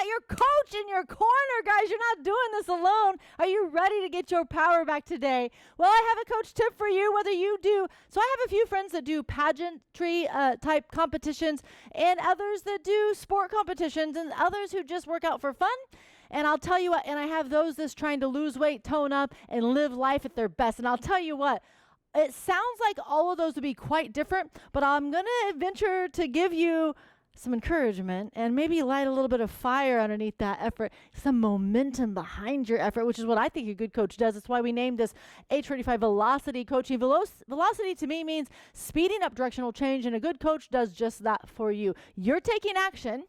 got your coach in your corner, guys. You're not doing this alone. Are you ready to get your power back today? Well, I have a coach tip for you, whether you do. So I have a few friends that do pageantry type competitions and others that do sport competitions and others who just work out for fun. And I'll tell you what, and I have those that's trying to lose weight, tone up, and live life at their best. And I'll tell you what, it sounds like all of those would be quite different, but I'm going to venture to give you some encouragement and maybe light a little bit of fire underneath that effort, some momentum behind your effort, which is what I think a good coach does. That's why we named this H35 Velocity Coaching. Velocity to me means speeding up directional change, and a good coach does just that for you. You're taking action.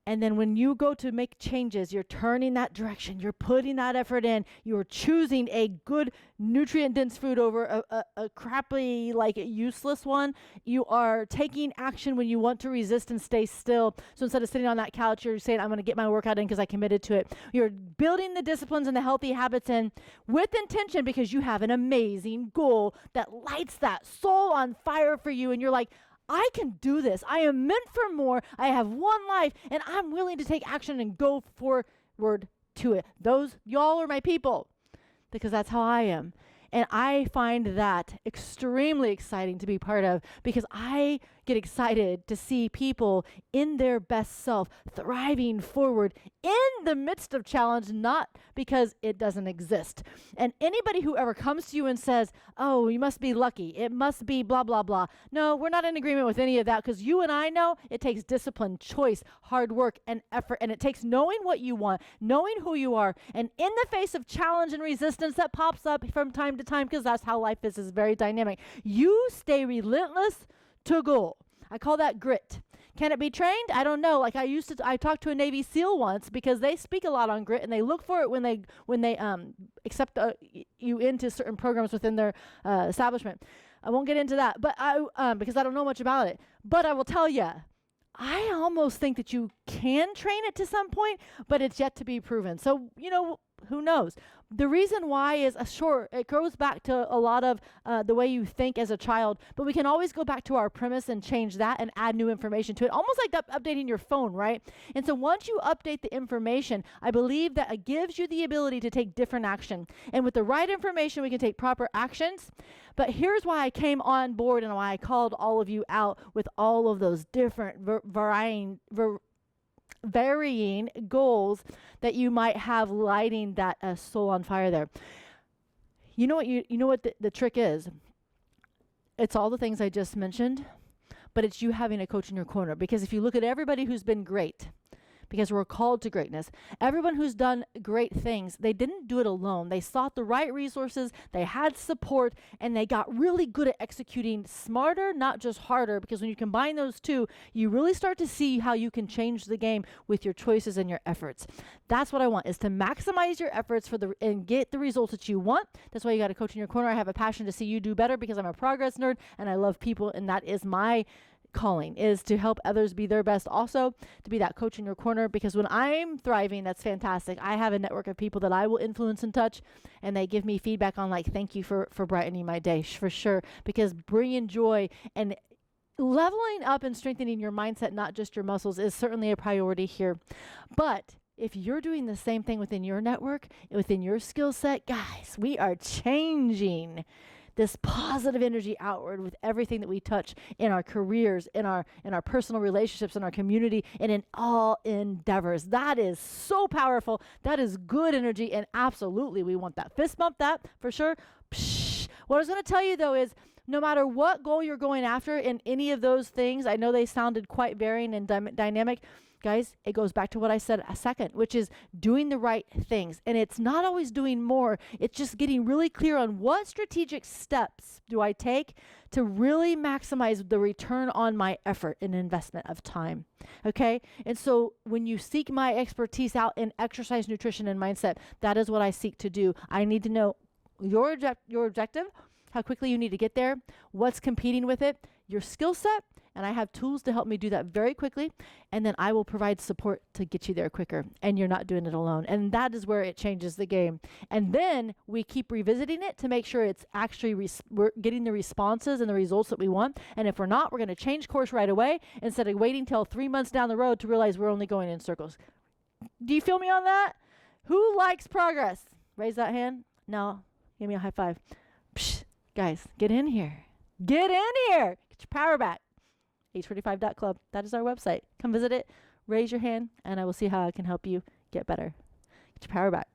And then when you go to make changes, you're turning that direction. You're putting that effort in. You're choosing a good nutrient-dense food over a crappy, like useless one. You are taking action when you want to resist and stay still. So instead of sitting on that couch, you're saying, I'm going to get my workout in because I committed to it. You're building the disciplines and the healthy habits in with intention because you have an amazing goal that lights that soul on fire for you. And you're like, I can do this. I am meant for more. I have one life, and I'm willing to take action and go forward to it. Those, y'all are my people, because that's how I am. And I find that extremely exciting to be part of because I get excited to see people in their best self thriving forward in the midst of challenge, not because it doesn't exist. And anybody who ever comes to you and says, oh, you must be lucky, it must be blah, blah, blah. No, we're not in agreement with any of that because you and I know it takes discipline, choice, hard work, and effort. And it takes knowing what you want, knowing who you are. And in the face of challenge and resistance that pops up from time to time, because that's how life is very dynamic, you stay relentless to goal. I call that grit. Can it be trained? I don't know. Like I talked to a Navy SEAL once because they speak a lot on grit and they look for it when they accept you into certain programs within their establishment. I won't get into that, but because I don't know much about it. But I will tell you, I almost think that you can train it to some point, but it's yet to be proven. So, who knows? The reason why is it goes back to a lot of the way you think as a child, but we can always go back to our premise and change that and add new information to it, almost like updating your phone, right? And so once you update the information, I believe that it gives you the ability to take different action. And with the right information, we can take proper actions. But here's why I came on board and why I called all of you out with all of those different varying goals that you might have lighting that soul on fire there. You know what the trick is? It's all the things I just mentioned, but it's you having a coach in your corner. Because if you look at everybody who's been great, because we're called to greatness, everyone who's done great things, they didn't do it alone. They sought the right resources, they had support, and they got really good at executing smarter, not just harder, because when you combine those two, you really start to see how you can change the game with your choices and your efforts. That's what I want, is to maximize your efforts and get the results that you want. That's why you got a coach in your corner. I have a passion to see you do better because I'm a progress nerd and I love people, and that is my calling, is to help others be their best, also to be that coach in your corner, because when I'm thriving, that's fantastic. I have a network of people that I will influence and touch, and they give me feedback on, like, thank you for brightening my day, for sure, because bringing joy and leveling up and strengthening your mindset, not just your muscles, is certainly a priority here. But if you're doing the same thing within your network, within your skill set, guys, we are changing this positive energy outward with everything that we touch in our careers, in our personal relationships, in our community, and in all endeavors. That is so powerful. That is good energy, and absolutely we want that. Fist bump that for sure. Psh. What I was going to tell you though is, no matter what goal you're going after in any of those things, I know they sounded quite varying and dynamic. Guys, it goes back to what I said a second, which is doing the right things. And it's not always doing more. It's just getting really clear on what strategic steps do I take to really maximize the return on my effort and investment of time. Okay? And so when you seek my expertise out in exercise, nutrition, and mindset, that is what I seek to do. I need to know your objective. how quickly you need to get there, what's competing with it, your skill set, and I have tools to help me do that very quickly, and then I will provide support to get you there quicker, and you're not doing it alone. And that is where it changes the game. And then we keep revisiting it to make sure it's actually we're getting the responses and the results that we want. And if we're not, we're going to change course right away instead of waiting till 3 months down the road to realize we're only going in circles. Do you feel me on that? Who likes progress? Raise that hand. No. Give me a high five. Psh, guys, get in here. Get in here. Get your power back. H45.club. That is our website. Come visit it. Raise your hand, and I will see how I can help you get better. Get your power back.